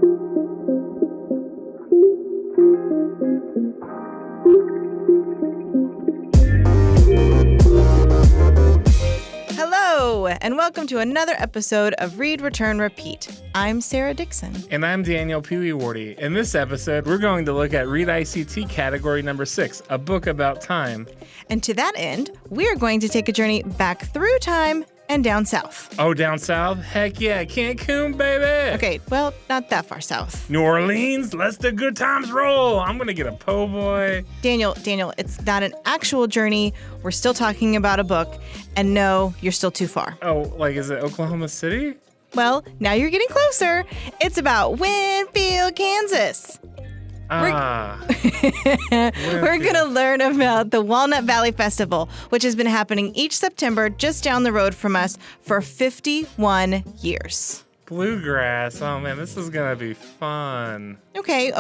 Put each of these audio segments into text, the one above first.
Hello, and welcome to another episode of Read, Return, Repeat. I'm Sarah Dixon. And I'm Daniel Peewee-Wardy. In this episode, we're going to look at ReadICT category number 6, a book about time. And to that end, we are going to take a journey back through time and down south. Oh, down south? Heck yeah, Cancun, baby! Okay, well, not that far south. New Orleans, let's the good times roll. I'm gonna get a po' boy. Daniel, it's not an actual journey. We're still talking about a book. And no, you're still too far. Oh, like, is it Oklahoma City? Well, now you're getting closer. It's about Winfield, Kansas. We're going to learn about the Walnut Valley Festival, which has been happening each September just down the road from us for 51 years. Bluegrass. Oh, man, this is going to be fun. Okay.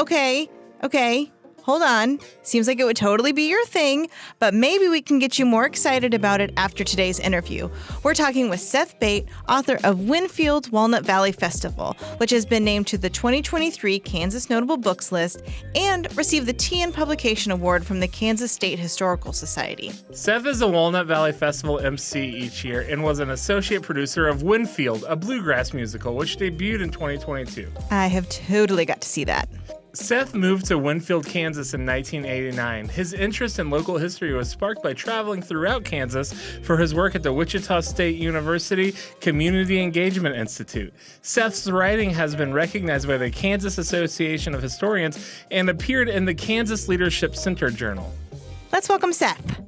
Hold on. Seems like it would totally be your thing, but maybe we can get you more excited about it after today's interview. We're talking with Seth Bate, author of Winfield's Walnut Valley Festival, which has been named to the 2023 Kansas Notable Books list and received the TN Publication Award from the Kansas State Historical Society. Seth is a Walnut Valley Festival MC each year and was an associate producer of Winfield, a bluegrass musical, which debuted in 2022. I have totally got to see that. Seth moved to Winfield, Kansas in 1989. His interest in local history was sparked by traveling throughout Kansas for his work at the Wichita State University Community Engagement Institute. Seth's writing has been recognized by the Kansas Association of Historians and appeared in the Kansas Leadership Center Journal. Let's welcome Seth.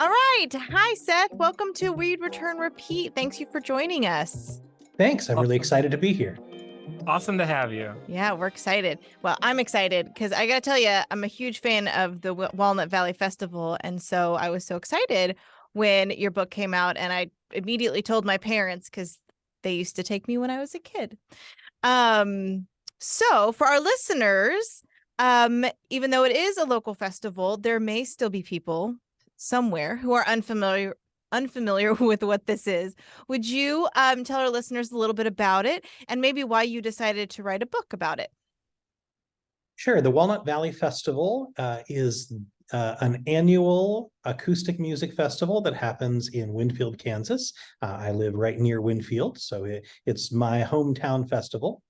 All right. Hi, Seth. Welcome to Read, Return, Repeat. Thanks you for joining us. Thanks. I'm really excited to be here. Awesome to have you. Yeah, we're excited. Well, I'm excited because I got to tell you, I'm a huge fan of the Walnut Valley Festival. And so I was so excited when your book came out, and I immediately told my parents because they used to take me when I was a kid. So for our listeners, even though it is a local festival, there may still be people somewhere who are unfamiliar with what this is. Would you tell our listeners a little bit about it and maybe why you decided to write a book about it? Sure. The Walnut Valley Festival is an annual acoustic music festival that happens in Winfield, Kansas. I live right near Winfield, so it's my hometown festival.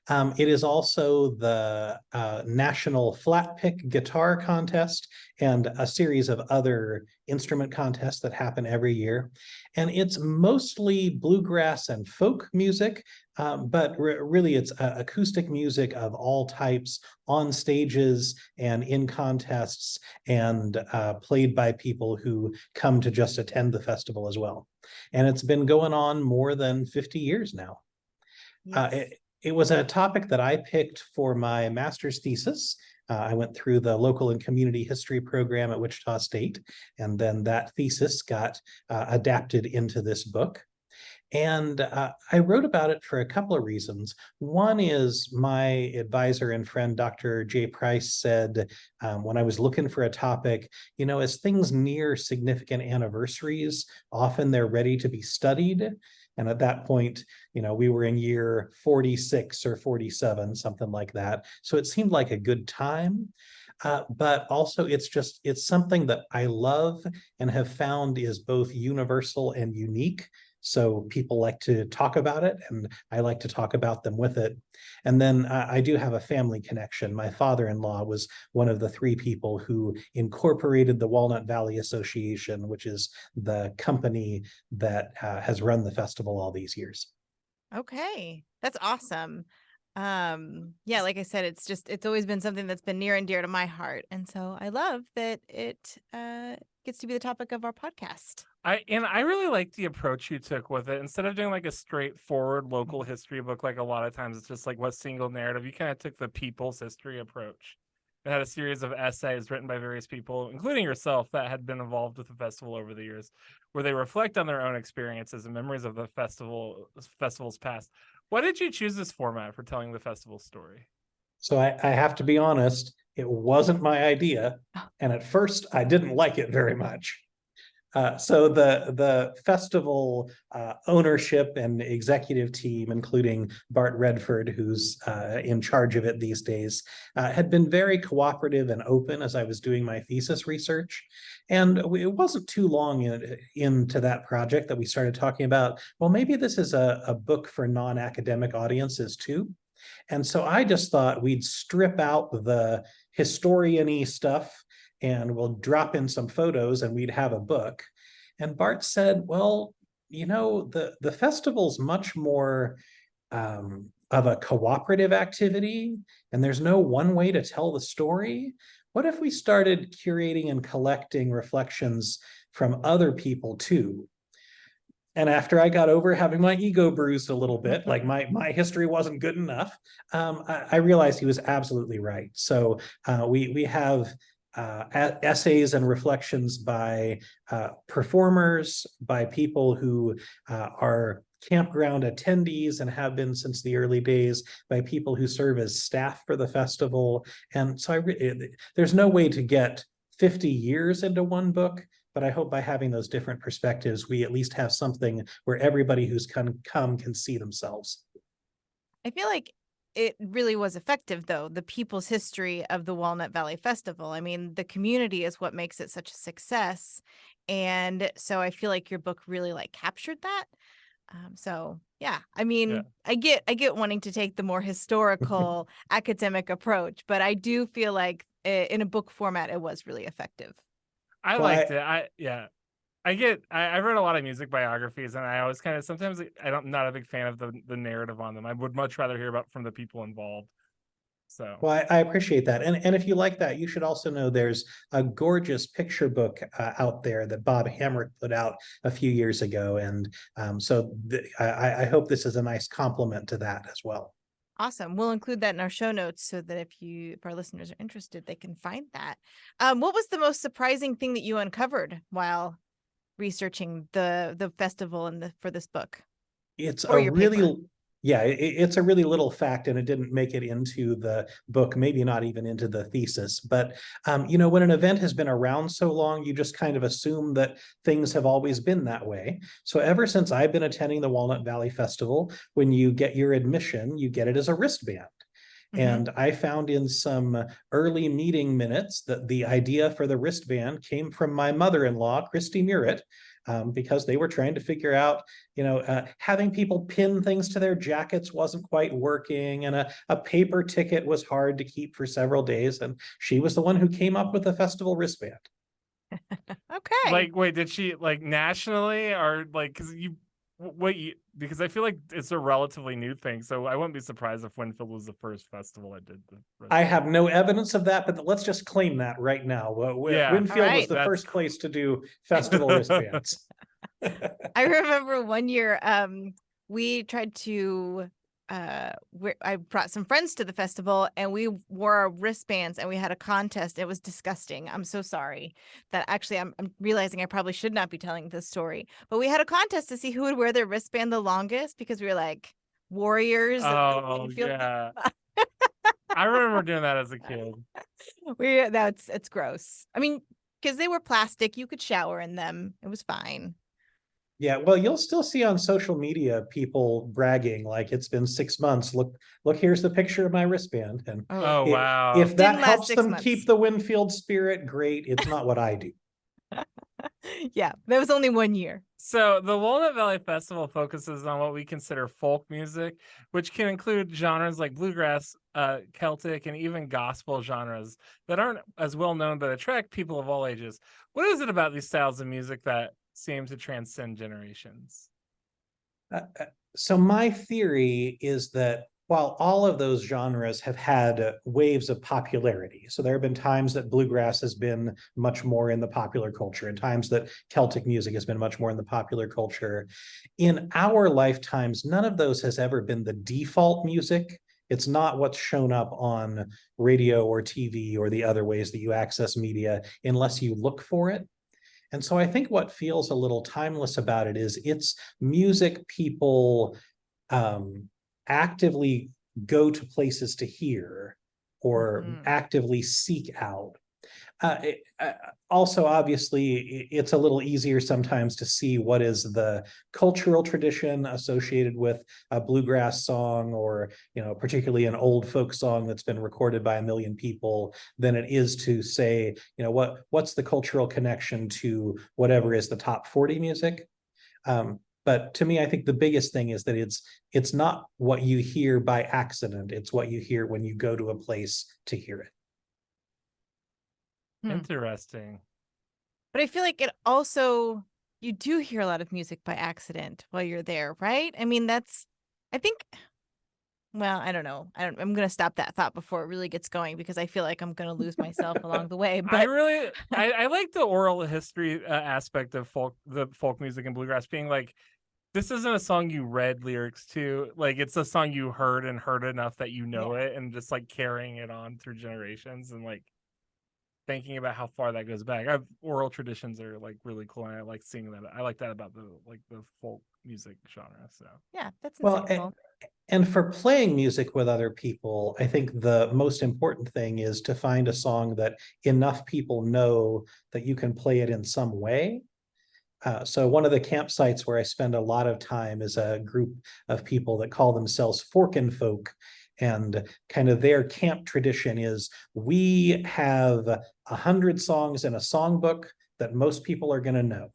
It is also the National Flatpick Guitar Contest and a series of other instrument contests that happen every year. And it's mostly bluegrass and folk music, but really it's acoustic music of all types on stages and in contests and played by people who come to just attend the festival as well. And it's been going on more than 50 years now. Yes. It was a topic that I picked for my master's thesis. I went through the local and community history program at Wichita State, and then that thesis got adapted into this book. And I wrote about it for a couple of reasons. One is my advisor and friend, Dr. Jay Price, said when I was looking for a topic, as things near significant anniversaries, often they're ready to be studied. And at that point, we were in year 46 or 47, something like that. So it seemed like a good time. But also it's something that I love and have found is both universal and unique. So people like to talk about it, and I like to talk about them with it. And then I do have a family connection. My father-in-law was one of the 3 people who incorporated the Walnut Valley Association, which is the company that has run the festival all these years. Okay, that's awesome. Yeah, like I said, it's always been something that's been near and dear to my heart. And so I love that it gets to be the topic of our podcast. I really like the approach you took with it. Instead of doing like a straightforward local history book, like a lot of times it's just like what single narrative, you kind of took the people's history approach. It had a series of essays written by various people, including yourself, that had been involved with the festival over the years, where they reflect on their own experiences and memories of the festival's past. Why did you choose this format for telling the festival story? So I have to be honest, it wasn't my idea. And at first I didn't like it very much. So the festival ownership and executive team, including Bart Redford, who's in charge of it these days, had been very cooperative and open as I was doing my thesis research. And it wasn't too long into that project that we started talking about, well, maybe this is a book for non-academic audiences too. And so I just thought we'd strip out the historian-y stuff and we'll drop in some photos and we'd have a book. And Bart said, well, the festival's much more of a cooperative activity, and there's no one way to tell the story. What if we started curating and collecting reflections from other people too? And after I got over having my ego bruised a little bit, like my history wasn't good enough, I realized he was absolutely right. So we have essays and reflections by performers, by people who are campground attendees and have been since the early days, by people who serve as staff for the festival. And so there's no way to get 50 years into one book, but I hope by having those different perspectives, we at least have something where everybody who's come can see themselves. I feel like it really was effective, though, the people's history of the Walnut Valley Festival. I mean, the community is what makes it such a success. And so I feel like your book really captured that. So yeah, I mean, Yeah. I get wanting to take the more historical academic approach, but I do feel like in a book format, it was really effective. I liked it. I've read a lot of music biographies, and I always kind of sometimes I'm not a big fan of the narrative on them. I would much rather hear about from the people involved. So well, I appreciate that, and if you like that, you should also know there's a gorgeous picture book out there that Bob Hamrick put out a few years ago, and so I hope this is a nice complement to that as well. Awesome. We'll include that in our show notes so that if our listeners are interested, they can find that. What was the most surprising thing that you uncovered while researching the festival and for this book? It's or your paper? it's a really little fact, and it didn't make it into the book, maybe not even into the thesis. But when an event has been around so long, you just kind of assume that things have always been that way. So ever since I've been attending the Walnut Valley Festival, when you get your admission, you get it as a wristband. And I found in some early meeting minutes that the idea for the wristband came from my mother-in-law, Christy Murrett, because they were trying to figure out, having people pin things to their jackets wasn't quite working, and a paper ticket was hard to keep for several days. And she was the one who came up with the festival wristband. Okay. wait, did she nationally, or because I feel like it's a relatively new thing, so I wouldn't be surprised if Winfield was the first festival that did the wristband. I have no evidence of that, but let's just claim that right now. Winfield was the first place to do festival wristbands. I remember one year we tried to I brought some friends to the festival and we wore our wristbands and we had a contest. It was disgusting. I'm so sorry that actually I'm realizing I probably should not be telling this story, but we had a contest to see who would wear their wristband the longest because we were like warriors. Oh, yeah. I remember doing that as a kid. It's gross. I mean, because they were plastic, you could shower in them. It was fine. Yeah, well, you'll still see on social media people bragging like it's been 6 months. Look, here's the picture of my wristband. And wow. If that Didn't last helps 6 them months. keep the Winfield spirit, great. It's not what I do. Yeah, that was only 1 year. So the Walnut Valley Festival focuses on what we consider folk music, which can include genres like bluegrass, Celtic, and even gospel genres that aren't as well known but attract people of all ages. What is it about these styles of music that seem to transcend generations? So my theory is that while all of those genres have had waves of popularity, so there have been times that bluegrass has been much more in the popular culture and times that Celtic music has been much more in the popular culture. In our lifetimes, none of those has ever been the default music. It's not what's shown up on radio or TV or the other ways that you access media unless you look for it. And so I think what feels a little timeless about it is it's music people actively go to places to hear or actively seek out. Also, obviously, it's a little easier sometimes to see what is the cultural tradition associated with a bluegrass song, or, you know, particularly an old folk song that's been recorded by a million people, than it is to say, you know, what's the cultural connection to whatever is the top 40 music. But to me, I think the biggest thing is that it's not what you hear by accident. It's what you hear when you go to a place to hear it. Interesting. But I feel like it also, you do hear a lot of music by accident while you're there, right? I mean, I think, well, I don't know. I'm going to stop that thought before it really gets going, because I feel like I'm going to lose myself along the way. But I like the oral history aspect of the folk music and bluegrass, being like, this isn't a song you read lyrics to. Like, it's a song you heard and heard enough that you know it, and just like carrying it on through generations, and like thinking about how far that goes back. Oral traditions are like really cool, and I like seeing that. I like that about the folk music genre. So yeah, that's Well, insightful. and for playing music with other people, I think the most important thing is to find a song that enough people know that you can play it in some way. So one of the campsites where I spend a lot of time is a group of people that call themselves Forkin' Folk. And kind of their camp tradition is, we have 100 songs in a songbook that most people are going to know.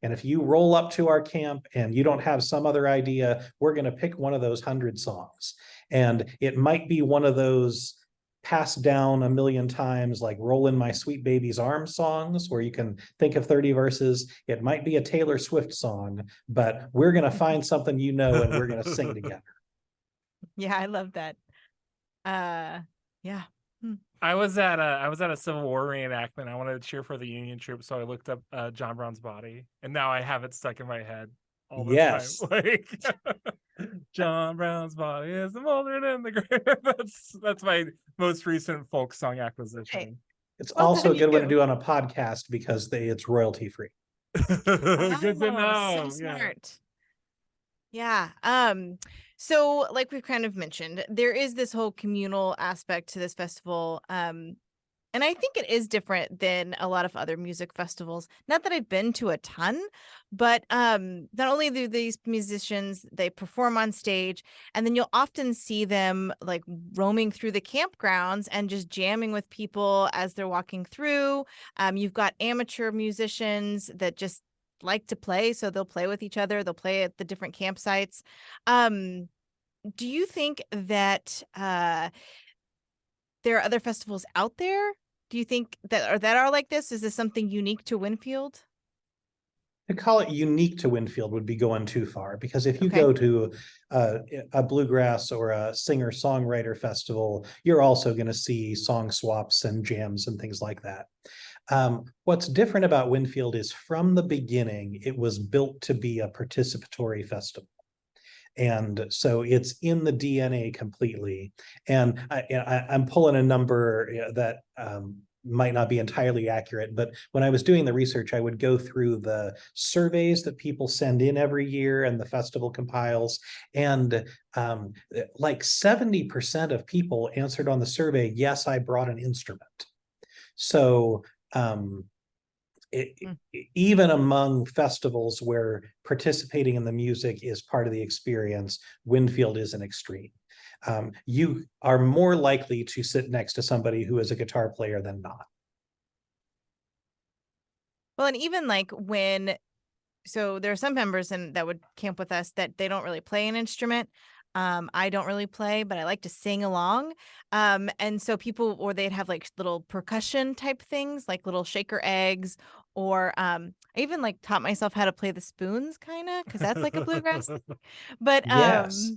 And if you roll up to our camp and you don't have some other idea, we're going to pick one of those 100 songs. And it might be one of those passed down a million times, like Roll in My Sweet Baby's Arms songs, where you can think of 30 verses. It might be a Taylor Swift song, but we're going to find something you know, and we're going to sing together. Yeah, I love that. Yeah. I was at a Civil War reenactment. I wanted to cheer for the Union troops, so I looked up John Brown's Body, and now I have it stuck in my head all the time. Like, John Brown's body is moldering in the grave. That's my most recent folk song acquisition. Okay. It's Well also done, a good one to you. do on a podcast because it's royalty free. Good to know. So smart. Yeah. So like we've kind of mentioned, there is this whole communal aspect to this festival. And I think it is different than a lot of other music festivals. Not that I've been to a ton, but not only do these musicians, they perform on stage, and then you'll often see them like roaming through the campgrounds and just jamming with people as they're walking through. You've got amateur musicians that just like to play, so they'll play with each other. They'll play at the different campsites. Do you think that there are other festivals out there? Do you think that are like this? Is this something unique to Winfield? To call it unique to Winfield would be going too far, because if you Okay. go to a bluegrass or a singer-songwriter festival, you're also going to see song swaps and jams and things like that. What's different about Winfield is, from the beginning, it was built to be a participatory festival. And so it's in the DNA completely. And I'm pulling a number that might not be entirely accurate, but when I was doing the research, I would go through the surveys that people send in every year and the festival compiles. And like 70% of people answered on the survey, yes, I brought an instrument. So even among festivals where participating in the music is part of the experience, Winfield is an extreme. You are more likely to sit next to somebody who is a guitar player than not. Well, and even like so there are some members that would camp with us that they don't really play an instrument. I don't really play, but I like to sing along. And so or they'd have like little percussion type things, like little shaker eggs, or I even like taught myself how to play the spoons, kind of, because that's like a bluegrass thing. But yes.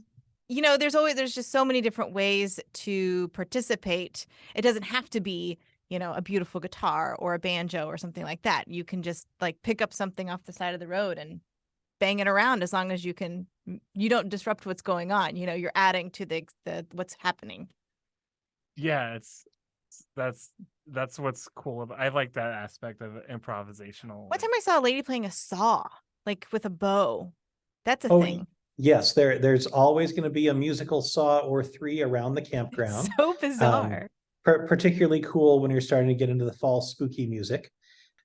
There's just so many different ways to participate. It doesn't have to be, a beautiful guitar or a banjo or something like that. You can just like pick up something off the side of the road and bang it around, as long as you don't disrupt what's going on. You're adding to the what's happening. Yeah, that's what's cool about. I like that aspect of improvisational. One time I saw a lady playing a saw, like with a bow. That's a thing. Yes, there's always going to be a musical saw or three around the campground. It's so bizarre. particularly cool when you're starting to get into the fall spooky music.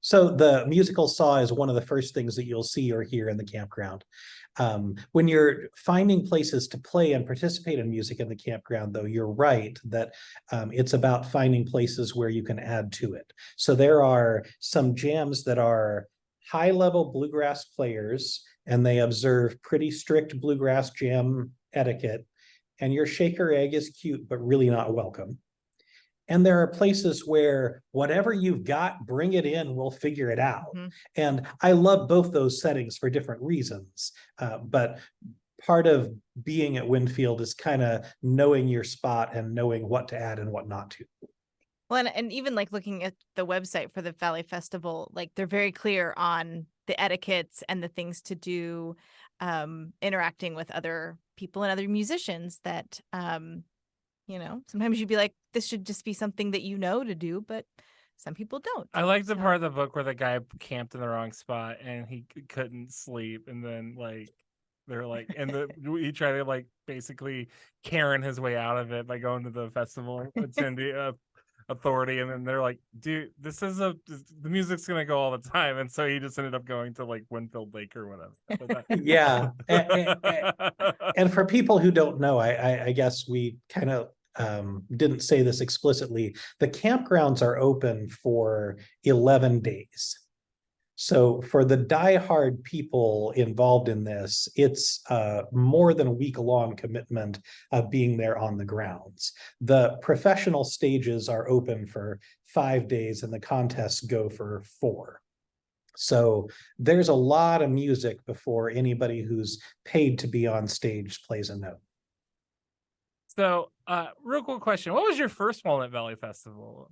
So the musical saw is one of the first things that you'll see or hear in the campground. When you're finding places to play and participate in music in the campground, though, you're right that it's about finding places where you can add to it. So there are some jams that are high-level bluegrass players, and they observe pretty strict bluegrass jam etiquette, and your shaker egg is cute, but really not welcome. And there are places where whatever you've got, bring it in, we'll figure it out. Mm-hmm. And I love both those settings for different reasons. But part of being at Winfield is kind of knowing your spot and knowing what to add and what not to. Well, and even like looking at the website for the Valley Festival, like they're very clear on the etiquettes and the things to do, interacting with other people and other musicians that, sometimes you'd be like, this should just be something that to do, but some people don't. I like the part of the book where the guy camped in the wrong spot and he couldn't sleep, and then they're like, he tried to basically Karen his way out of it by going to the festival attendee authority, and then they're like, dude, the music's gonna go all the time, and so he just ended up going to Winfield Lake or whatever. Yeah, and for people who don't know, I guess we kind of didn't say this explicitly. The campgrounds are open for 11 days. So for the diehard people involved in this, it's more than a week-long commitment of being there on the grounds. The professional stages are open for 5 days and the contests go for 4. So there's a lot of music before anybody who's paid to be on stage plays a note. So real quick question. What was your first Walnut Valley Festival?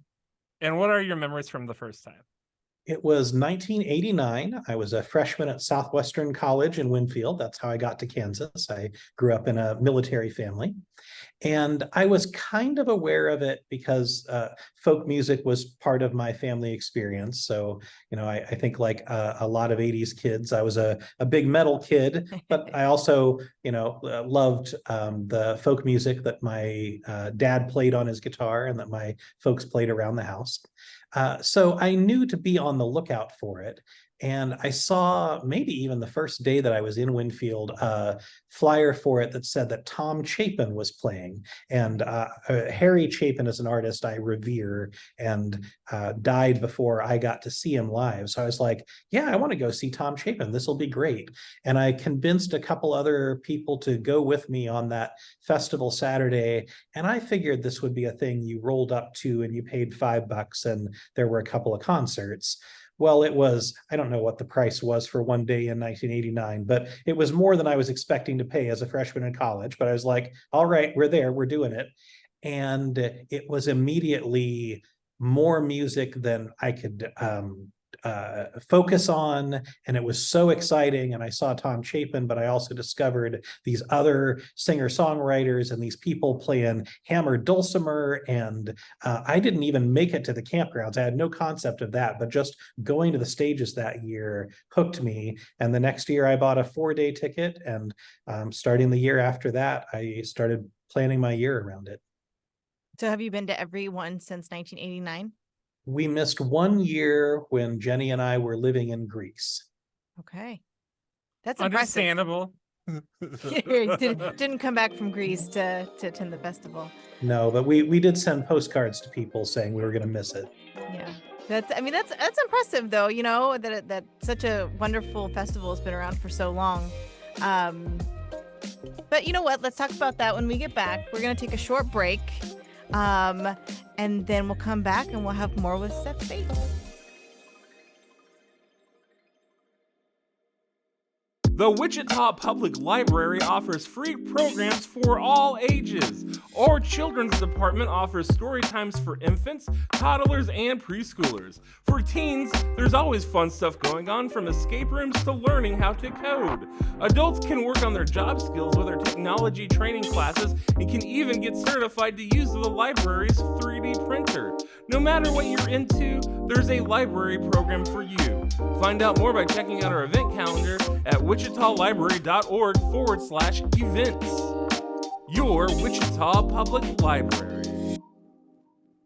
And what are your memories from the first time? It was 1989. I was a freshman at Southwestern College in Winfield. That's how I got to Kansas. I grew up in a military family. And I was kind of aware of it because folk music was part of my family experience. So, I think like a lot of 80s kids, I was a big metal kid, but I also, loved the folk music that my dad played on his guitar and that my folks played around the house. So I knew to be on the lookout for it. And I saw maybe even the first day that I was in Winfield, a flyer for it that said that Tom Chapin was playing. And Harry Chapin is an artist I revere and died before I got to see him live. So I was like, yeah, I want to go see Tom Chapin. This will be great. And I convinced a couple other people to go with me on that festival Saturday. And I figured this would be a thing you rolled up to and you paid $5 and there were a couple of concerts. Well, it was, I don't know what the price was for one day in 1989, but it was more than I was expecting to pay as a freshman in college. But I was like, all right, we're there, we're doing it. And it was immediately more music than I could focus on. And it was so exciting. And I saw Tom Chapin, but I also discovered these other singer-songwriters and these people playing hammer dulcimer. And I didn't even make it to the campgrounds. I had no concept of that, but just going to the stages that year hooked me. And the next year I bought a 4-day ticket, and starting the year after that, I started planning my year around it. So have you been to every one since 1989? We missed 1 year when Jenny and I were living in Greece. Okay. That's understandable. Didn't come back from Greece to attend the festival. No, but we did send postcards to people saying we were going to miss it. Yeah. That's impressive though, that such a wonderful festival has been around for so long. But you know what? Let's talk about that when we get back. We're going to take a short break. And then we'll come back and we'll have more with Seth Bate. The Wichita Public Library offers free programs for all ages. Our children's department offers story times for infants, toddlers, and preschoolers. For teens, there's always fun stuff going on, from escape rooms to learning how to code. Adults can work on their job skills with our technology training classes and can even get certified to use the library's 3D printer. No matter what you're into, there's a library program for you. Find out more by checking out our event calendar at wichitalibrary.org/events. Your Wichita Public Library.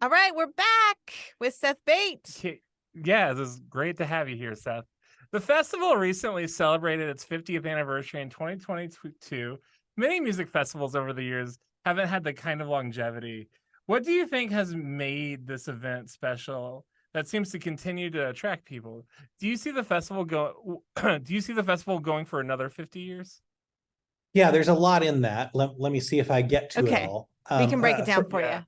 All right, we're back with Seth Bate. Yeah, this is great to have you here, Seth. The festival recently celebrated its 50th anniversary in 2022. Many music festivals over the years haven't had the kind of longevity. What do you think has made this event special that seems to continue to attract people? Do you see the festival going for another 50 years? Yeah, there's a lot in that. Let me see if I get to it Okay. all. We can break it down for yeah. you.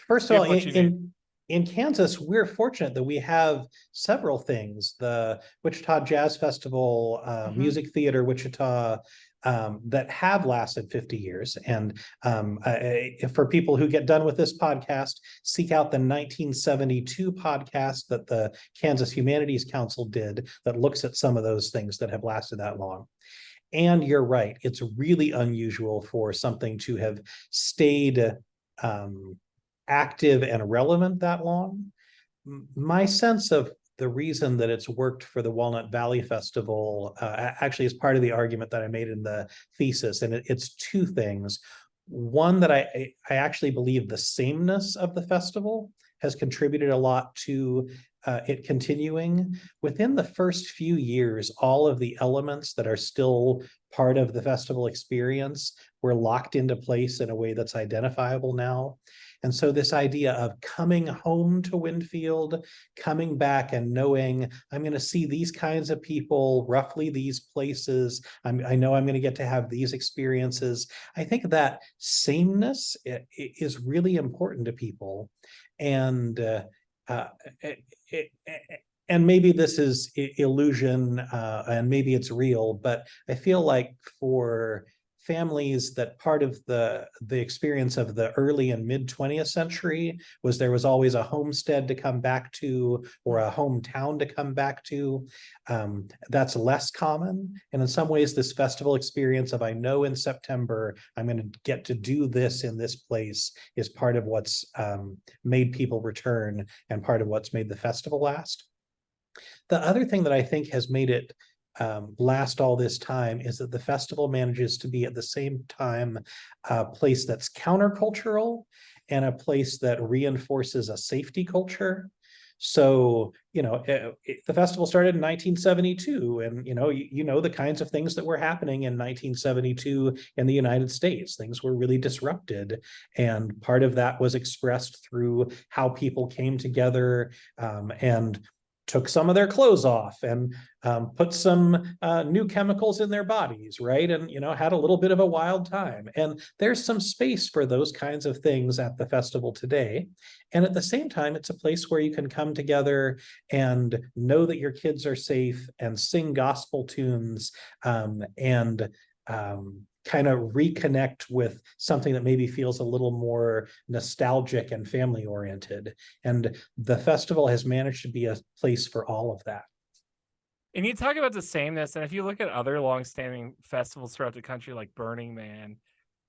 First of all, Give what you need. in Kansas, we're fortunate that we have several things. The Wichita Jazz Festival, Music Theater Wichita, that have lasted 50 years. And for people who get done with this podcast, seek out the 1972 podcast that the Kansas Humanities Council did that looks at some of those things that have lasted that long. And you're right, it's really unusual for something to have stayed active and relevant that long. My sense of the reason that it's worked for the Walnut Valley Festival actually is part of the argument that I made in the thesis, and it's two things. One, that I actually believe the sameness of the festival has contributed a lot to it continuing. Within the first few years, all of the elements that are still part of the festival experience were locked into place in a way that's identifiable now. And so this idea of coming home to Winfield, coming back and knowing I'm going to see these kinds of people, roughly these places, I know I'm going to get to have these experiences. I think that sameness is really important to people. And and maybe this is illusion and maybe it's real, but I feel like for families that part of the experience of the early and mid 20th century was there was always a homestead to come back to or a hometown to come back to. That's less common. And in some ways, this festival experience of I know in September I'm going to get to do this in this place is part of what's made people return and part of what's made the festival last. The other thing that I think has made it last all this time is that the festival manages to be at the same time a place that's countercultural and a place that reinforces a safety culture. So, the festival started in 1972, and you know the kinds of things that were happening in 1972 in the United States. Things were really disrupted, and part of that was expressed through how people came together and took some of their clothes off and put some new chemicals in their bodies, right? And, had a little bit of a wild time. And there's some space for those kinds of things at the festival today. And at the same time, it's a place where you can come together and know that your kids are safe and sing gospel tunes and kind of reconnect with something that maybe feels a little more nostalgic and family oriented. And the festival has managed to be a place for all of that. And you talk about the sameness, and if you look at other longstanding festivals throughout the country, like Burning Man,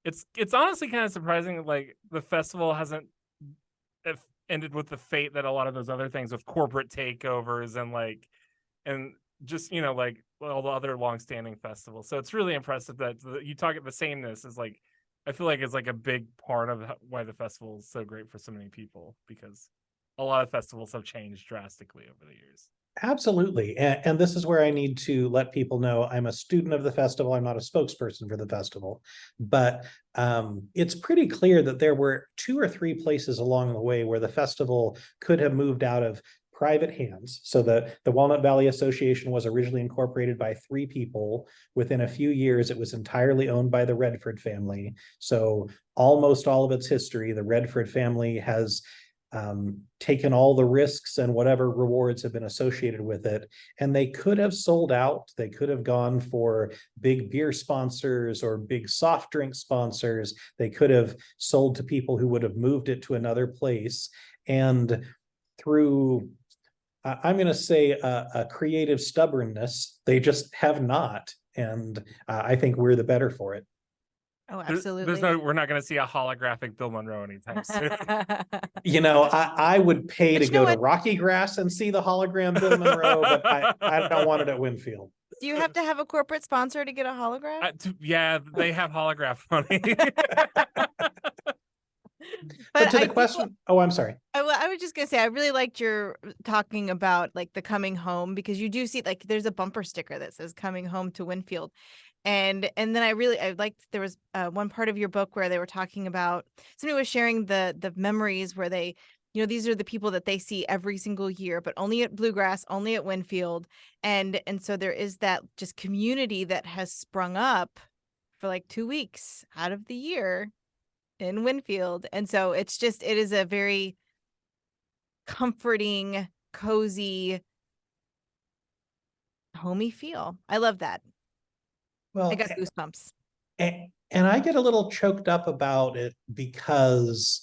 it's honestly kind of surprising that like the festival hasn't ended with the fate that a lot of those other things with corporate takeovers and just like all the other longstanding festivals. So it's really impressive that you talk about the sameness is like, I feel like it's like a big part of why the festival is so great for so many people, because a lot of festivals have changed drastically over the years. Absolutely. And this is where I need to let people know I'm a student of the festival. I'm not a spokesperson for the festival, but it's pretty clear that there were 2 or 3 places along the way where the festival could have moved out of private hands. So the Walnut Valley Association was originally incorporated by 3 people. Within a few years, it was entirely owned by the Redford family. So almost all of its history, the Redford family has taken all the risks and whatever rewards have been associated with it. And they could have sold out. They could have gone for big beer sponsors or big soft drink sponsors. They could have sold to people who would have moved it to another place. And through I'm going to say a creative stubbornness, they just have not. And I think we're the better for it. Oh, absolutely. We're not going to see a holographic Bill Monroe anytime soon. I would pay to go to Rocky Grass and see the hologram Bill Monroe, but I don't want it at Winfield. Do you have to have a corporate sponsor to get a holograph? Yeah, they have holograph money. But to I the do- question, oh, I'm sorry. I was just gonna say I really liked your talking about like the coming home, because you do see like there's a bumper sticker that says "Coming Home to Winfield," and then I liked there was one part of your book where they were talking about, somebody was sharing the memories where they, these are the people that they see every single year, but only at Bluegrass, only at Winfield, and so there is that just community that has sprung up for like 2 weeks out of the year in Winfield, and so it is a very comforting, cozy, homey feel. I love that. I Well, got goosebumps. and I get a little choked up about it because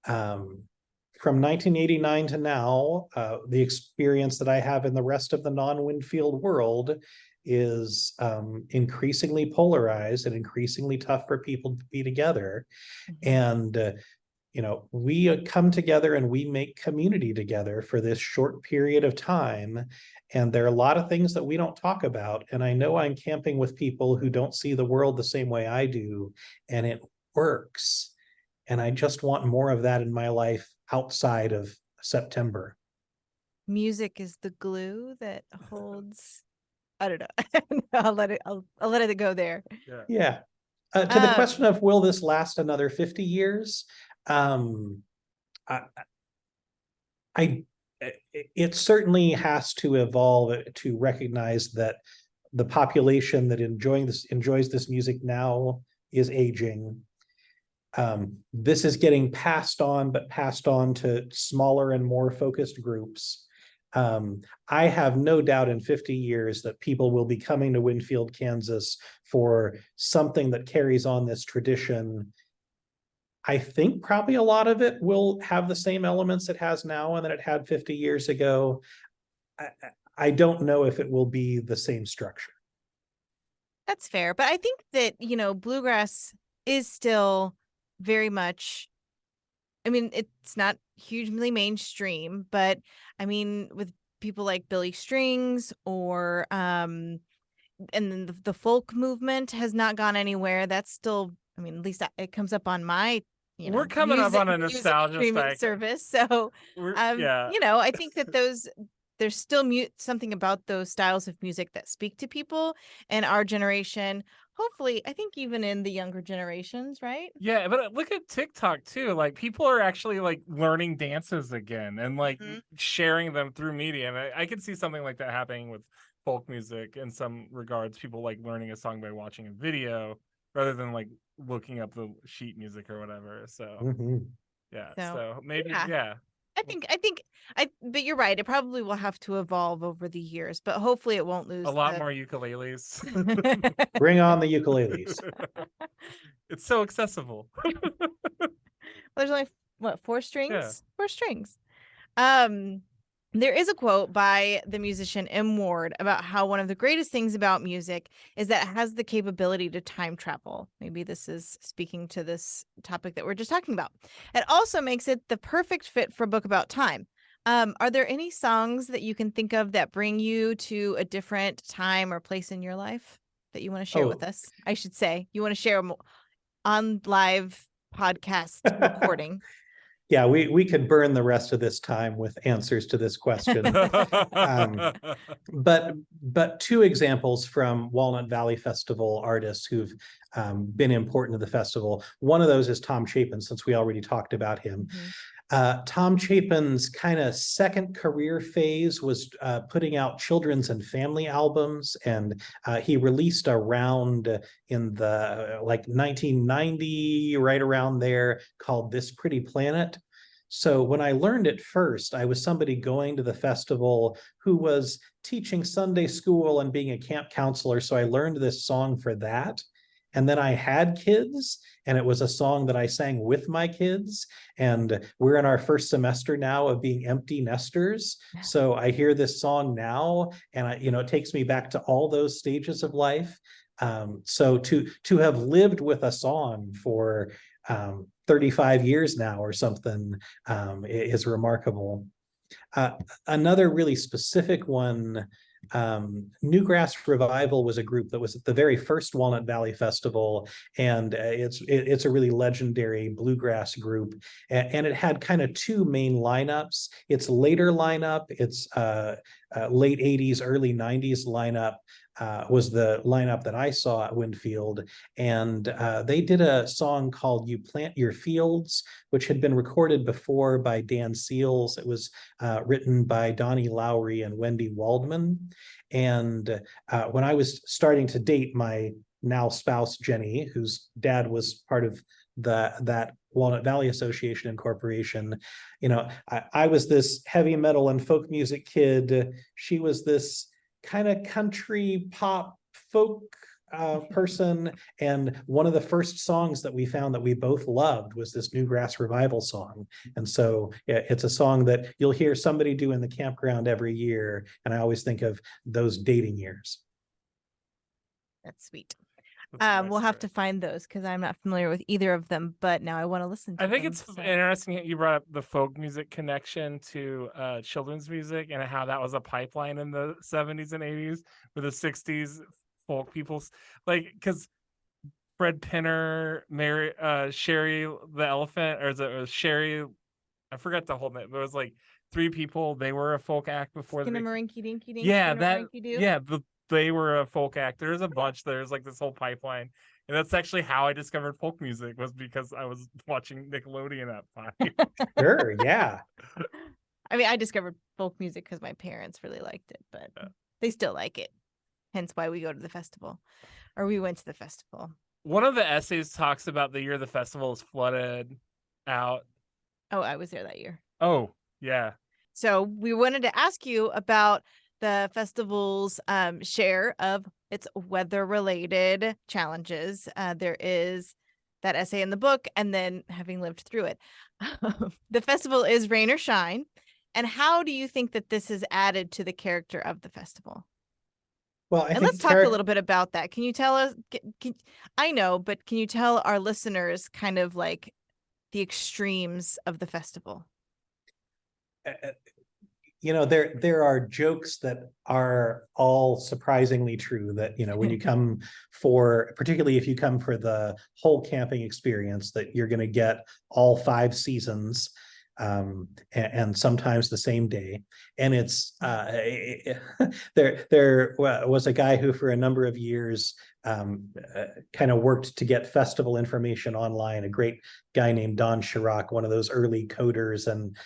from 1989 to now, the experience that I have in the rest of the non-Winfield world is increasingly polarized and increasingly tough for people to be together. And we come together and we make community together for this short period of time. And there are a lot of things that we don't talk about. And I know I'm camping with people who don't see the world the same way I do, and it works. And I just want more of that in my life outside of September. Music is the glue that holds. I don't know. I'll let it go there. Yeah. To the question of will this last another 50 years? It certainly has to evolve to recognize that the population that enjoys this music now is aging. This is getting passed on, but passed on to smaller and more focused groups. I have no doubt in 50 years that people will be coming to Winfield, Kansas for something that carries on this tradition. I think probably a lot of it will have the same elements it has now and that it had 50 years ago. I don't know if it will be the same structure. That's fair. But I think that, bluegrass is still very much, I mean, it's not hugely mainstream, but I mean, with people like Billy Strings or and then the folk movement has not gone anywhere. That's still, I mean, at least it comes up on my, we're coming up on a music nostalgia streaming spike. service. So, Yeah. I think that there's still something about those styles of music that speak to people in our generation. Hopefully, I think even in the younger generations, right? Yeah, but look at TikTok too. Like people are actually like learning dances again and like sharing them through media. And I can see something like that happening with folk music in some regards. People like learning a song by watching a video rather than like looking up the sheet music or whatever. So yeah, so maybe yeah. But you're right. It probably will have to evolve over the years, but hopefully it won't lose a lot more ukuleles. Bring on the ukuleles. It's so accessible. There's only what, 4 strings? Yeah. 4 strings. There is a quote by the musician M. Ward about how one of the greatest things about music is that it has the capability to time travel. Maybe this is speaking to this topic that we're just talking about. It also makes it the perfect fit for a book about time. Are there any songs that you can think of that bring you to a different time or place in your life that you want to share with us? I should say, you want to share on live podcast recording. Yeah, we could burn the rest of this time with answers to this question. But 2 examples from Walnut Valley Festival artists who've been important to the festival. One of those is Tom Chapin, since we already talked about him. Tom Chapin's kind of second career phase was putting out children's and family albums, and he released a round in the 1990, right around there, called This Pretty Planet. So when I learned it first, I was somebody going to the festival who was teaching Sunday school and being a camp counselor. So I learned this song for that. And then I had kids, and it was a song that I sang with my kids. And we're in our first semester now of being empty nesters. So I hear this song now, and it takes me back to all those stages of life. So to have lived with a song for 35 years now or something is remarkable. Another really specific one Newgrass Revival was a group that was at the very first Walnut Valley Festival, and it's a really legendary bluegrass group, and it had kind of two main lineups. Its later lineup, its late 80s, early 90s lineup, was the lineup that I saw at Winfield. And they did a song called You Plant Your Fields, which had been recorded before by Dan Seals. It was written by Donnie Lowry and Wendy Waldman. And when I was starting to date my now spouse, Jenny, whose dad was part of that Walnut Valley Association and Corporation, I was this heavy metal and folk music kid. She was this kind of country pop folk person, and one of the first songs that we found that we both loved was this Newgrass Revival song. And so it's a song that you'll hear somebody do in the campground every year, and I always think of those dating years. That's sweet. That's We'll have to find those because I'm not familiar with either of them, but now I want to listen to I think them, it's so. interesting that you brought up the folk music connection to children's music and how that was a pipeline in the 70s and 80s with the 60s folk peoples. Like, because Fred Pinner, Mary, Sherry the Elephant, or it was Sherry, I forgot the whole name. There was like three people. They were a folk act before. Skinnamarink Dinky Dink. Yeah, Skinnamarink-a-doo. they were a folk act. There's a bunch. There's like this whole pipeline. And that's actually how I discovered folk music, was because I was watching Nickelodeon at 5. Sure, yeah. I mean, I discovered folk music because my parents really liked it, but they still like it. Hence why we go to the festival, or we went to the festival. One of the essays talks about the year the festival is flooded out. Oh, I was there that year. Oh, yeah. So we wanted to ask you about the festival's share of its weather-related challenges. There is that essay in the book, and then having lived through it. The festival is rain or shine. And how do you think that this has added to the character of the festival? Well, and let's talk a little bit about that. Can you tell us, I know, but can you tell our listeners kind of like the extremes of the festival? There are jokes that are all surprisingly true, that when you come particularly if you come for the whole camping experience, that you're going to get all 5 seasons, and sometimes the same day. And it's there was a guy who for a number of years kind of worked to get festival information online, a great guy named Don Chirac, one of those early coders and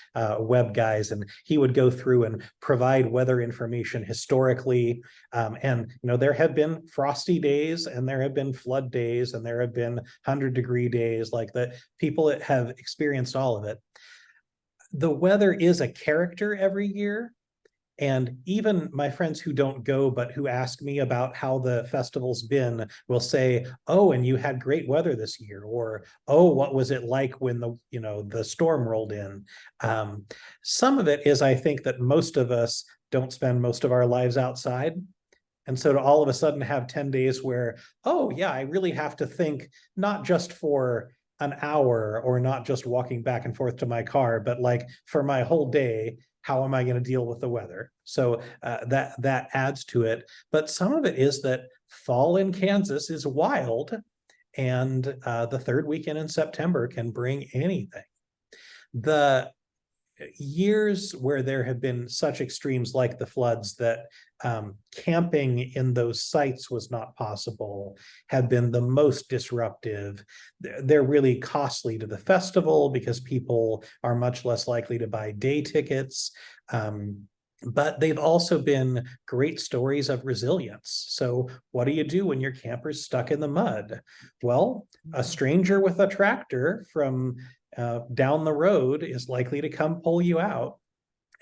web guys, and he would go through and provide weather information historically. And there have been frosty days, and there have been flood days, and there have been 100-degree days. Like, that people that have experienced all of it. The weather is a character every year. And even my friends who don't go, but who ask me about how the festival's been, will say, "Oh, and you had great weather this year," or, "Oh, what was it like when the storm rolled in?" Some of it is, I think, that most of us don't spend most of our lives outside. And so to all of a sudden have 10 days where, oh yeah, I really have to think, not just for an hour or not just walking back and forth to my car, but like for my whole day, how am I going to deal with the weather? So that adds to it. But some of it is that fall in Kansas is wild, and the third weekend in September can bring anything. The years where there have been such extremes like the floods that camping in those sites was not possible have been the most disruptive. They're really costly to the festival because people are much less likely to buy day tickets. But they've also been great stories of resilience. So what do you do when your camper's stuck in the mud? Well, a stranger with a tractor from down the road is likely to come pull you out.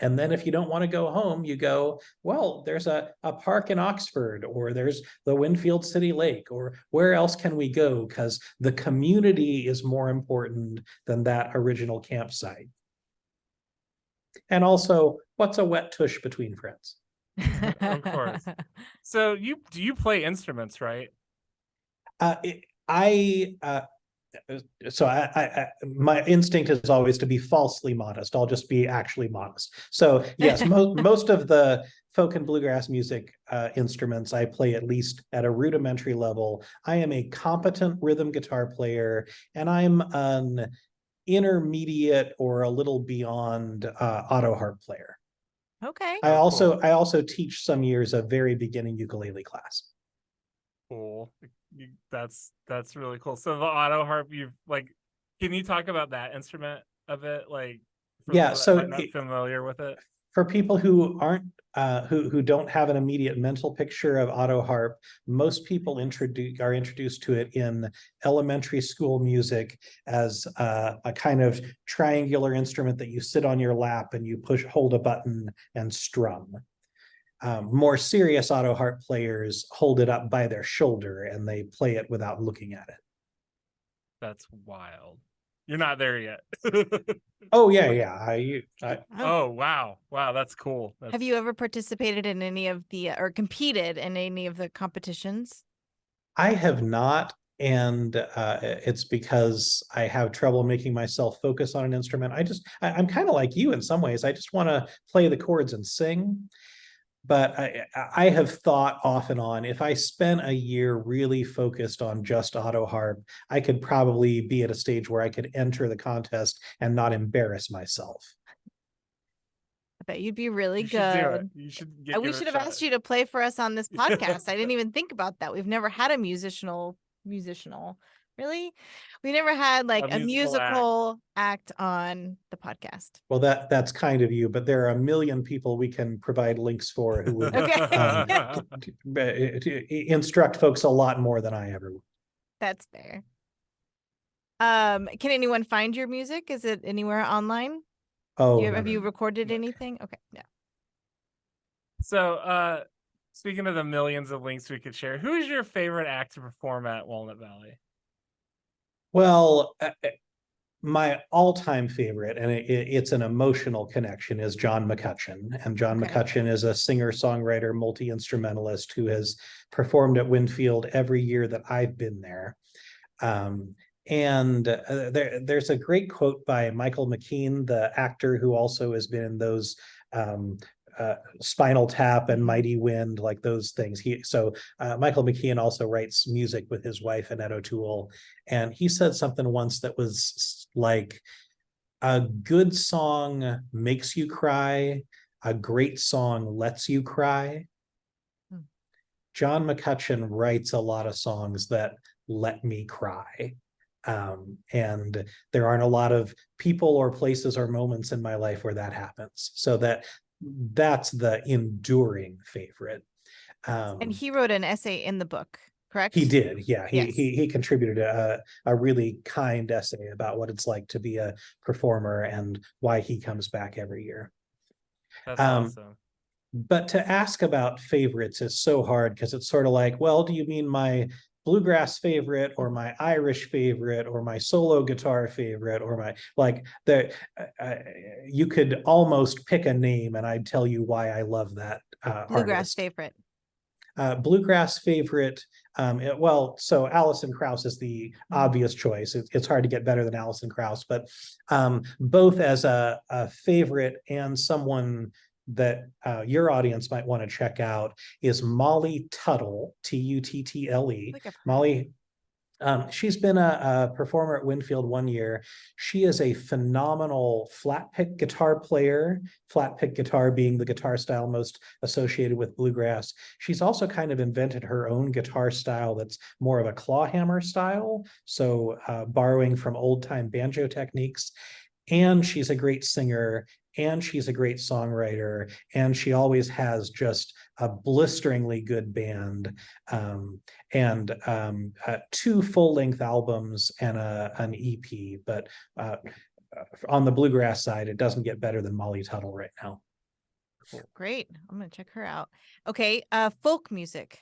And then if you don't want to go home, you go, well, there's a park in Oxford, or there's the Winfield City Lake, or where else can we go? Because the community is more important than that original campsite. And also, what's a wet tush between friends? Of course. So do you play instruments, right? I so my instinct is always to be falsely modest. I'll just be actually modest. So yes, most of the folk and bluegrass music instruments I play at least at a rudimentary level. I am a competent rhythm guitar player, and I'm an intermediate or a little beyond auto harp player. Okay. I Oh, cool. also teach some years of very beginning ukulele class. Cool. That's really cool. So the auto harp, you've like, can you talk about that instrument a bit, like for Yeah, people that so might not familiar with it? for people who aren't who don't have an immediate mental picture of auto harp, most people are introduced to it in elementary school music as a kind of triangular instrument that you sit on your lap and you hold a button and strum. More serious auto harp players hold it up by their shoulder and they play it without looking at it. That's wild. You're not there yet. Oh yeah. Oh wow, that's cool. Have you ever participated in any of the or competed in any of the competitions? I have not, and it's because I have trouble making myself focus on an instrument. I'm kind of like you in some ways. I just want to play the chords and sing. But I have thought off and on, if I spent a year really focused on just auto harp, I could probably be at a stage where I could enter the contest and not embarrass myself. I bet you'd be really You should do it. good. You should We should have asked you to play for us on this podcast. I didn't even think about that. We've never had a musical. Really? We never had like a musical act on the podcast. Well, that's kind of you, but there are a million people we can provide links for who would instruct folks a lot more than I ever would. That's fair. Can anyone find your music? Is it anywhere online? Oh, have you recorded anything? Okay, yeah. So, speaking of the millions of links we could share, who is your favorite act to perform at Walnut Valley? Well, my all-time favorite, and it's an emotional connection, is John McCutcheon. And John McCutcheon is a singer-songwriter, multi-instrumentalist who has performed at Winfield every year that I've been there. There's a great quote by Michael McKean, the actor who also has been in those Spinal Tap and Mighty Wind, like those things. Michael McKean also writes music with his wife, Annette O'Toole. And he said something once that was like, a good song makes you cry, a great song lets you cry. John McCutcheon writes a lot of songs that let me cry. And there aren't a lot of people or places or moments in my life where that happens. So that's the enduring favorite. And he wrote an essay in the book, correct? He did, yeah. Yes. He contributed a really kind essay about what it's like to be a performer and why he comes back every year. That's awesome. But to ask about favorites is so hard because it's sort of like, well, do you mean my bluegrass favorite or my Irish favorite or my solo guitar favorite or my you could almost pick a name and I'd tell you why I love that bluegrass artist. favorite. Bluegrass favorite. So Alison Krauss is the obvious choice. It's hard to get better than Alison Krauss, but both as a favorite and someone that your audience might want to check out is Molly Tuttle, Tuttle. Molly, she's been a performer at Winfield one year. She is a phenomenal flat pick guitar player, flat pick guitar being the guitar style most associated with bluegrass. She's also kind of invented her own guitar style that's more of a clawhammer style, so borrowing from old time banjo techniques. And she's a great singer, and she's a great songwriter, and she always has just a blisteringly good band, and 2 full-length albums and an EP. But on the bluegrass side, it doesn't get better than Molly Tuttle right now. Cool. Great. I'm going to check her out. Okay. Folk music.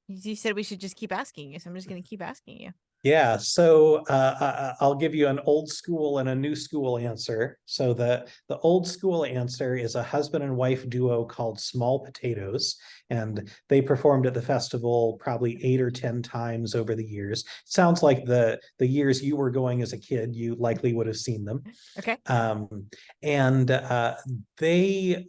You said we should just keep asking you, so I'm just going to keep asking you. Yeah, so I'll give you an old school and a new school answer. So the old school answer is a husband and wife duo called Small Potatoes, and they performed at the festival probably 8 or 10 times over the years. Sounds like the years you were going as a kid, you likely would have seen them. Okay. And they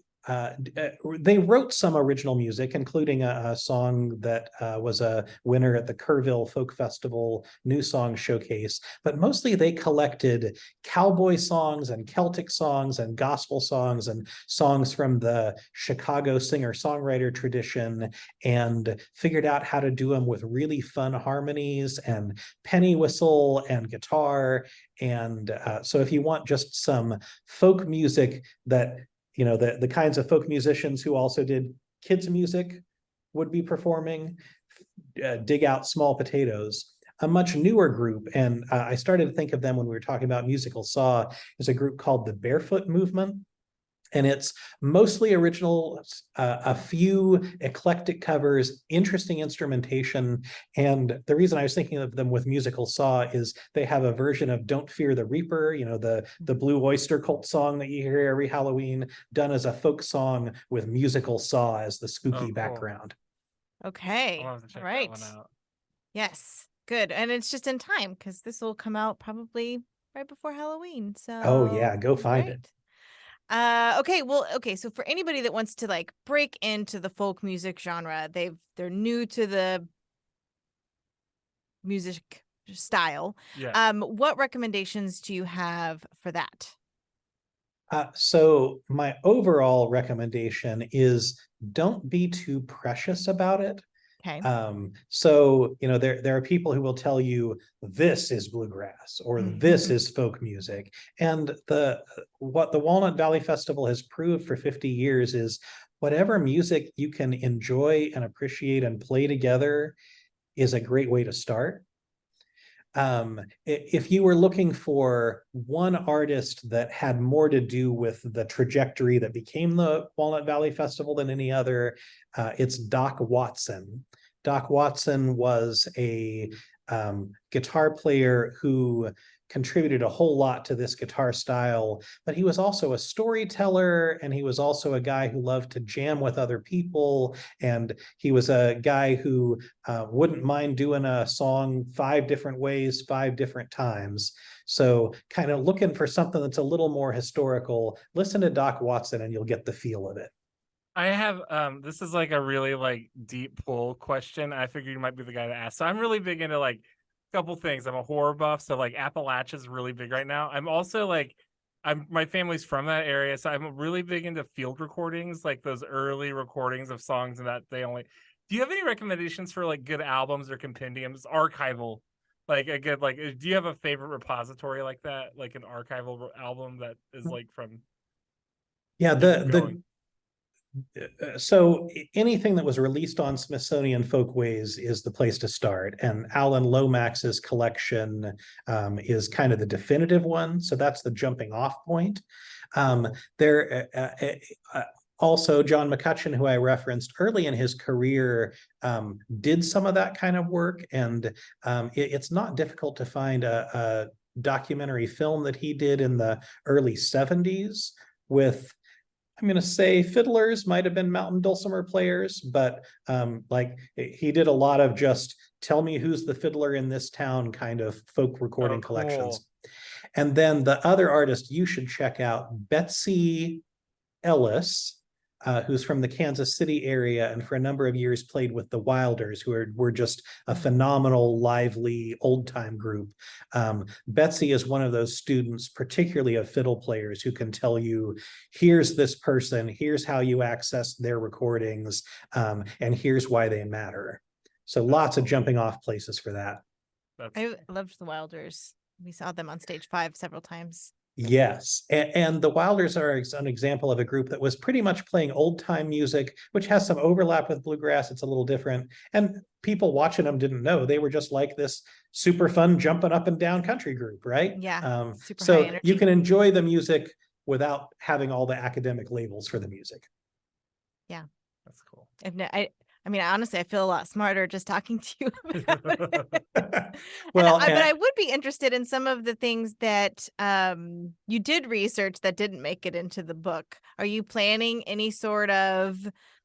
they wrote some original music, including a song that was a winner at the Kerrville Folk Festival New Song Showcase. But mostly they collected cowboy songs and Celtic songs and gospel songs and songs from the Chicago singer-songwriter tradition and figured out how to do them with really fun harmonies and penny whistle and guitar. And so if you want just some folk music that the kinds of folk musicians who also did kids music would be performing, dig out Small Potatoes. A much newer group, and I started to think of them when we were talking about musical saw, is a group called the Barefoot Movement. And it's mostly original, a few eclectic covers, interesting instrumentation. And the reason I was thinking of them with musical saw is they have a version of Don't Fear the Reaper, the Blue Oyster Cult song that you hear every Halloween, done as a folk song with musical saw as the spooky background. Okay. I'll have to check right. that one out. Yes. Good. And it's just in time because this will come out probably right before Halloween. So oh yeah, go find it. Okay. So for anybody that wants to like break into the folk music genre, they're new to the music style. Yeah. What recommendations do you have for that? So my overall recommendation is don't be too precious about it. Okay. So there are people who will tell you this is bluegrass or this is folk music, and what the Walnut Valley Festival has proved for 50 years is whatever music you can enjoy and appreciate and play together is a great way to start. If you were looking for one artist that had more to do with the trajectory that became the Walnut Valley Festival than any other, it's Doc Watson. Doc Watson was a guitar player who contributed a whole lot to this guitar style, but he was also a storyteller, and he was also a guy who loved to jam with other people, and he was a guy who wouldn't mind doing a song 5 different ways, 5 different times. So kind of looking for something that's a little more historical, listen to Doc Watson and you'll get the feel of it. I have this is like a really like deep pull question. I figured you might be the guy to ask. So I'm really big into like couple things. I'm a horror buff, so like Appalachia is really big right now. I'm also like, my family's from that area, so I'm really big into field recordings, like those early recordings of songs and that they only. Do you have any recommendations for like good albums or compendiums, archival, like a good like? Do you have a favorite repository like that, like an archival album that is like from? Yeah, so anything that was released on Smithsonian Folkways is the place to start, and Alan Lomax's collection is kind of the definitive one, so that's the jumping off point. Also, John McCutcheon, who I referenced early in his career, did some of that kind of work, and it's not difficult to find a documentary film that he did in the early 70s with, I'm going to say fiddlers, might have been mountain dulcimer players, but like he did a lot of just tell me who's the fiddler in this town kind of folk recording collections. And then the other artist you should check out, Betsy Ellis, who's from the Kansas City area and for a number of years played with the Wilders, who were just a phenomenal, lively, old-time group. Betsy is one of those students, particularly of fiddle players, who can tell you, here's this person, here's how you access their recordings, and here's why they matter. So lots of jumping off places for that. I loved the Wilders. We saw them on Stage 5 several times. Yes, and the Wilders are an example of a group that was pretty much playing old time music, which has some overlap with bluegrass. It's a little different, and people watching them didn't know they were just like this super fun jumping up and down country group, right? Yeah, super high so energy. you can enjoy the music without having all the academic labels for the music. Yeah, that's cool. I've I mean, honestly, I feel a lot smarter just talking to you about it. Well, But I would be interested in some of the things that you did research that didn't make it into the book. Are you planning any sort of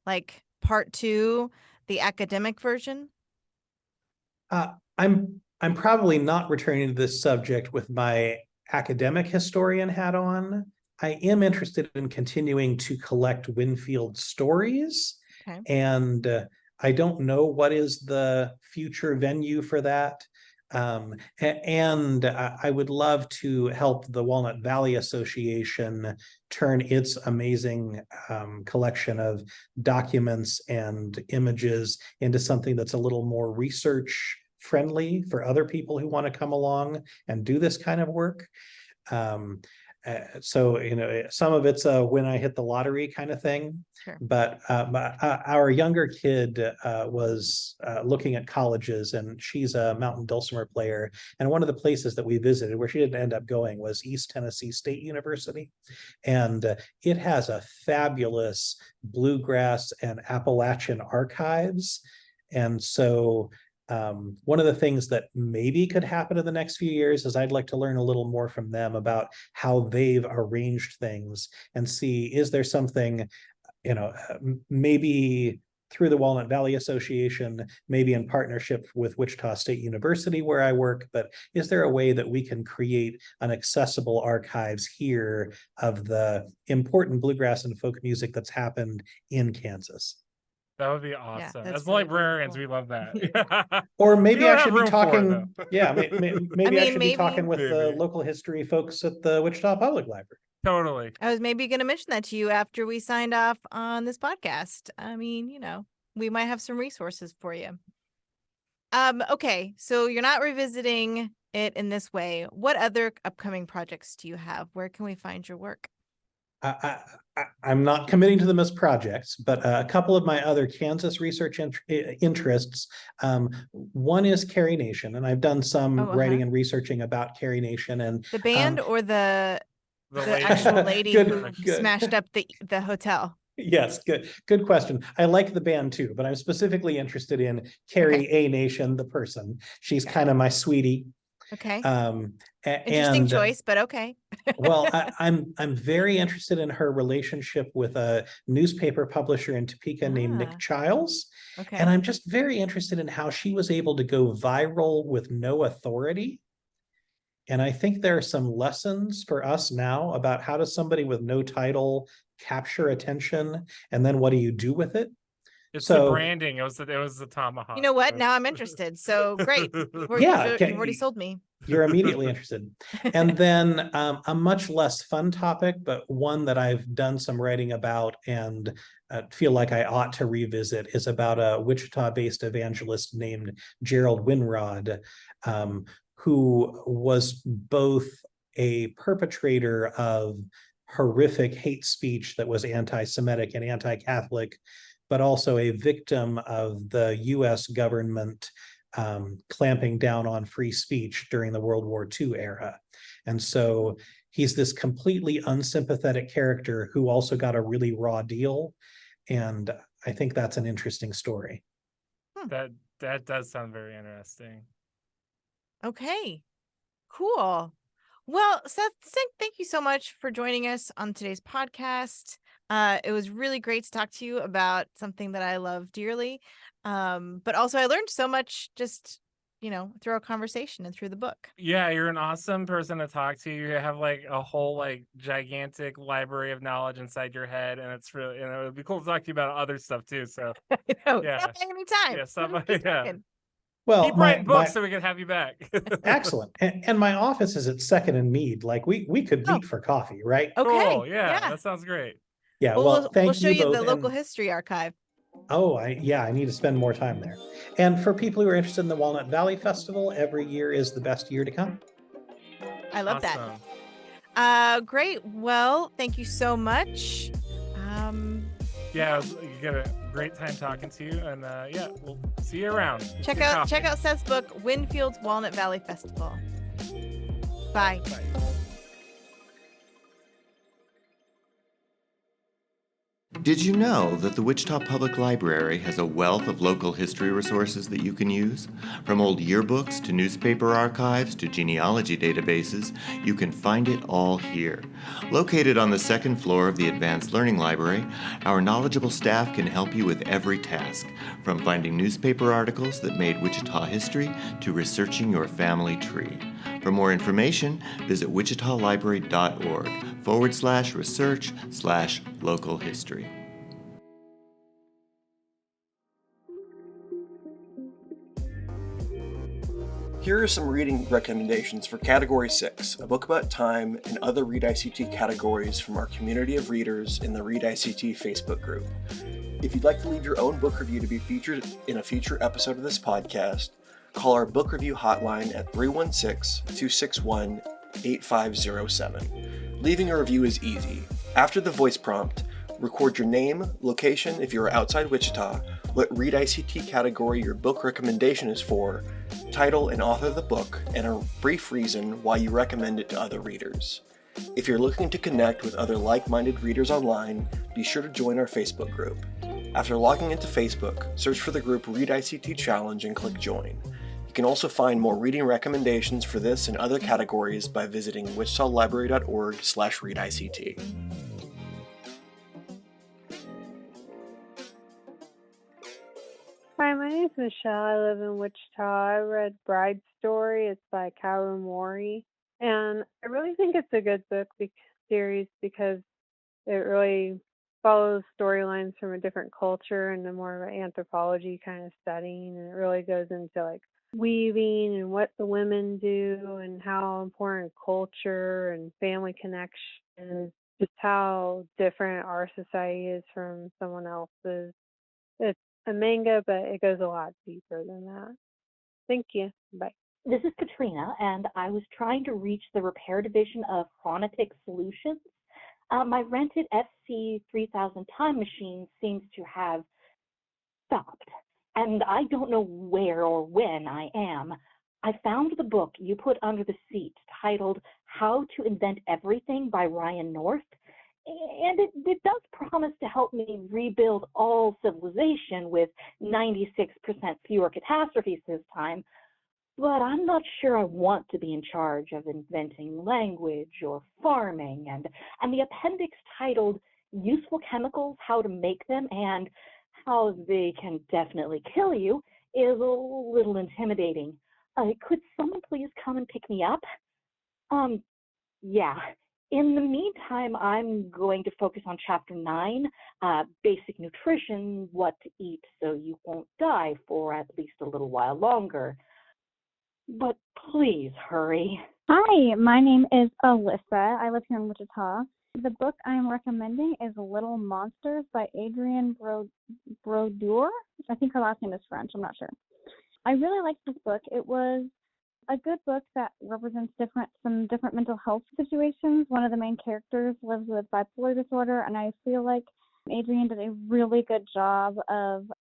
like part 2, the academic version? I'm probably not returning to this subject with my academic historian hat on. I am interested in continuing to collect Winfield stories, Okay. and I don't know what is the future venue for that. And I would love to help the Walnut Valley Association turn its amazing collection of documents and images into something that's a little more research friendly for other people who want to come along and do this kind of work. So, some of it's a when I hit the lottery kind of thing. Sure. But our younger kid was looking at colleges, and she's a mountain dulcimer player. And one of the places that we visited, where she didn't end up going, was East Tennessee State University. And it has a fabulous bluegrass and Appalachian archives. And so one of the things that maybe could happen in the next few years is I'd like to learn a little more from them about how they've arranged things and see, is there something, maybe through the Walnut Valley Association, maybe in partnership with Wichita State University where I work, but is there a way that we can create an accessible archives here of the important bluegrass and folk music that's happened in Kansas? That would be awesome. that's As really, librarians, really we love that. Or maybe We don't I should have be room for it, talking. though. Yeah, maybe I should be talking with the Maybe. local history folks at the Wichita Public Library. Totally. I was maybe going to mention that to you after we signed off on this podcast. I mean, we might have some resources for you. Okay, so you're not revisiting it in this way. What other upcoming projects do you have? Where can we find your work? I'm not committing to them as projects, but a couple of my other Kansas research interests. One is Carrie Nation, and I've done some writing and researching about Carrie Nation and the band or the lady. actual lady who Good. smashed up the hotel. Yes, good question. I like the band too, but I'm specifically interested in Carrie A. Nation, the person. She's kind of my sweetie. Okay. Interesting choice, but okay. Well, I'm very interested in her relationship with a newspaper publisher in Topeka named Nick Childs. Okay. And I'm just very interested in how she was able to go viral with no authority. And I think there are some lessons for us now about how does somebody with no title capture attention, and then what do you do with it? It's the branding. It was the tomahawk. You know what? Now I'm interested. So great. You've already sold me. You're immediately interested. And then a much less fun topic, but one that I've done some writing about and feel like I ought to revisit, is about a Wichita-based evangelist named Gerald Winrod, who was both a perpetrator of horrific hate speech that was anti-Semitic and anti-Catholic, but also a victim of the US government clamping down on free speech during the World War II era. And so he's this completely unsympathetic character who also got a really raw deal. And I think that's an interesting story. That does sound very interesting. Okay, cool. Well, Seth, thank you so much for joining us on today's podcast. It was really great to talk to you about something that I love dearly. But also I learned so much just, through our conversation and through the book. Yeah, you're an awesome person to talk to. You have like a whole gigantic library of knowledge inside your head, and it's really, it would be cool to talk to you about other stuff too. So I know. Yeah. Stop anytime. Yeah, stop. Well, keep writing books so we can have you back. Excellent. And my office is at 2nd and Mead. Like we could meet for coffee, right? Okay. Cool. Yeah, that sounds great. Yeah. Well, Thank we'll show you both. the local history archive. Oh, I need to spend more time there. And for people who are interested in the Walnut Valley Festival, every year is the best year to come. I love that. Great. Well, thank you so much. Yeah, you get a great time talking to you, and we'll see you around. Check out Seth's book, Winfield's Walnut Valley Festival. Bye. Did you know that the Wichita Public Library has a wealth of local history resources that you can use? From old yearbooks to newspaper archives to genealogy databases, you can find it all here. Located on the second floor of the Advanced Learning Library, our knowledgeable staff can help you with every task, from finding newspaper articles that made Wichita history to researching your family tree. For more information, visit wichitalibrary.org/research/local history. Here are some reading recommendations for Category 6, a book about time and other ReadICT categories from our community of readers in the ReadICT Facebook group. If you'd like to leave your own book review to be featured in a future episode of this podcast, call our book review hotline at 316-261-8507. Leaving a review is easy. After the voice prompt, record your name, location if you are outside Wichita, what ReadICT category your book recommendation is for, title and author of the book, and a brief reason why you recommend it to other readers. If you're looking to connect with other like-minded readers online, be sure to join our Facebook group. After logging into Facebook, search for the group ReadICT Challenge and click Join. You can also find more reading recommendations for this and other categories by visiting wichitalibrary.org/readict. Hi, my name is Michelle. I live in Wichita. I read Bride Story. It's by Kaoru Mori. And I really think it's a good book series because it really follows storylines from a different culture and a more of an anthropology kind of studying. And it really goes into like weaving and what the women do and how important culture and family connection, just how different our society is from someone else's. It's a manga, but it goes a lot deeper than that. Thank you. Bye. This is Katrina, and I was trying to reach the repair division of Chronotic Solutions. My rented FC3000 time machine seems to have stopped, and I don't know where or when I am. I found the book you put under the seat titled How to Invent Everything by Ryan North, and it does promise to help me rebuild all civilization with 96% fewer catastrophes this time, but I'm not sure I want to be in charge of inventing language or farming, and the appendix titled Useful Chemicals, How to Make Them, and How They Can Definitely Kill You is a little intimidating. Could someone please come and pick me up? Yeah. In the meantime, I'm going to focus on Chapter 9, Basic Nutrition, What to Eat So You Won't Die for at least a little while longer. But please hurry. Hi, my name is Alyssa. I live here in Wichita. The book I'm recommending is Little Monsters by Adrienne Brodeur. I think her last name is French. I'm not sure. I really liked this book. It was a good book that represents some different mental health situations. One of the main characters lives with bipolar disorder, and I feel like Adrienne did a really good job of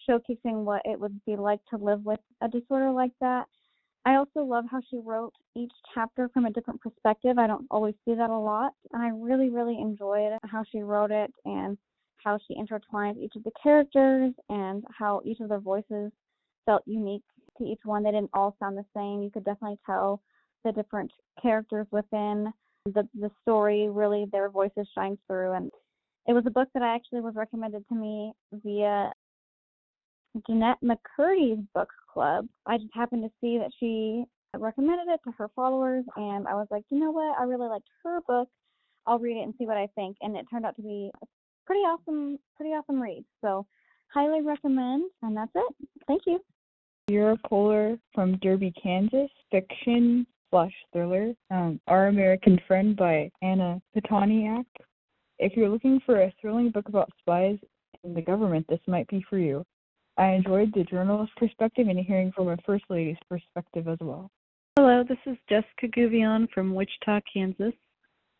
showcasing what it would be like to live with a disorder like that. I also love how she wrote each chapter from a different perspective. I don't always see that a lot, and I really, really enjoyed how she wrote it and how she intertwined each of the characters and how each of their voices felt unique to each one. They didn't all sound the same. You could definitely tell the different characters within the story. Really, their voices shine through. And it was a book that I actually was recommended to me via Jeanette McCurdy's book club. I just happened to see that she recommended it to her followers, and I was like, you know what? I really liked her book. I'll read it and see what I think. And it turned out to be a pretty awesome read. So highly recommend, and that's it. Thank you. Vera Kohler from Derby, Kansas, fiction/thriller, Our American Friend by Anna Petoniak. If you're looking for a thrilling book about spies and the government, this might be for you. I enjoyed the journalist perspective and hearing from a First Lady's perspective as well. Hello, this is Jessica Gouvion from Wichita, Kansas.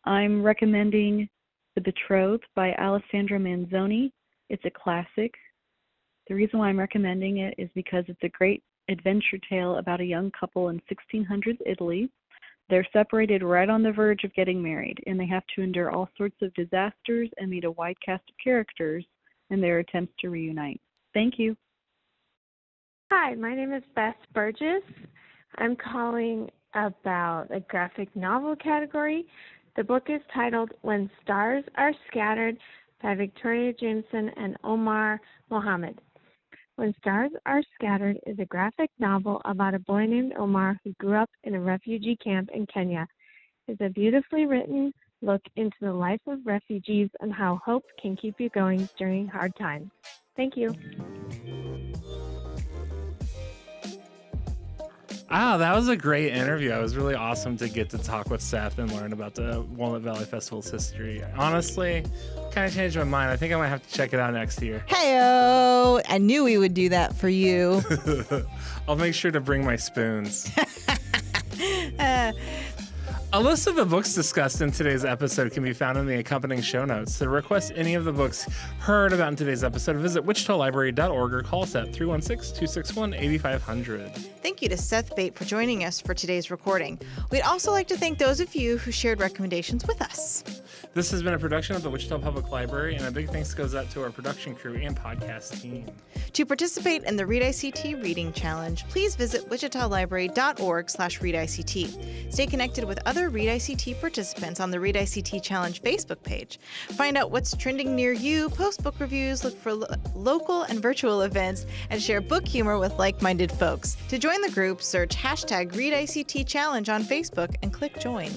I'm recommending The Betrothed by Alessandra Manzoni. It's a classic. The reason why I'm recommending it is because it's a great adventure tale about a young couple in 1600s Italy. They're separated right on the verge of getting married, and they have to endure all sorts of disasters and meet a wide cast of characters in their attempts to reunite. Thank you. Hi, my name is Beth Burgess. I'm calling about a graphic novel category. The book is titled When Stars Are Scattered by Victoria Jameson and Omar Mohammed. When Stars Are Scattered is a graphic novel about a boy named Omar who grew up in a refugee camp in Kenya. It's a beautifully written look into the life of refugees and how hope can keep you going during hard times. Thank you. Ah, that was a great interview. It was really awesome to get to talk with Seth and learn about the Walnut Valley Festival's history. Honestly, kind of changed my mind. I think I might have to check it out next year. Hey-o! I knew we would do that for you. I'll make sure to bring my spoons. A list of the books discussed in today's episode can be found in the accompanying show notes. To request any of the books heard about in today's episode, visit wichitalibrary.org or call us at 316-261-8500. Thank you to Seth Bate for joining us for today's recording. We'd also like to thank those of you who shared recommendations with us. This has been a production of the Wichita Public Library, and a big thanks goes out to our production crew and podcast team. To participate in the ReadICT Reading Challenge, please visit wichitalibrary.org/readict. Stay connected with other ReadICT participants on the ReadICT Challenge Facebook page. Find out what's trending near you, post book reviews, look for local and virtual events, and share book humor with like-minded folks. To join the group, search #ReadICT Challenge on Facebook and click join.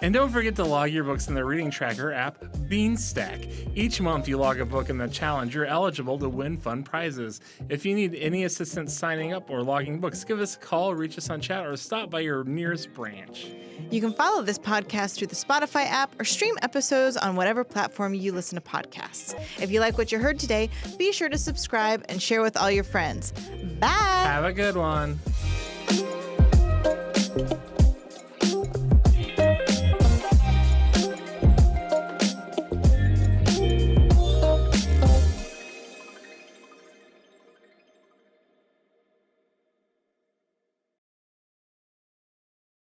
And don't forget to log your books in the reading tracker app, Beanstack. Each month you log a book in the challenge, you're eligible to win fun prizes. If you need any assistance signing up or logging books, give us a call, reach us on chat, or stop by your nearest branch. You can follow this podcast through the Spotify app or stream episodes on whatever platform you listen to podcasts. If you like what you heard today, be sure to subscribe and share with all your friends. Bye! Have a good one.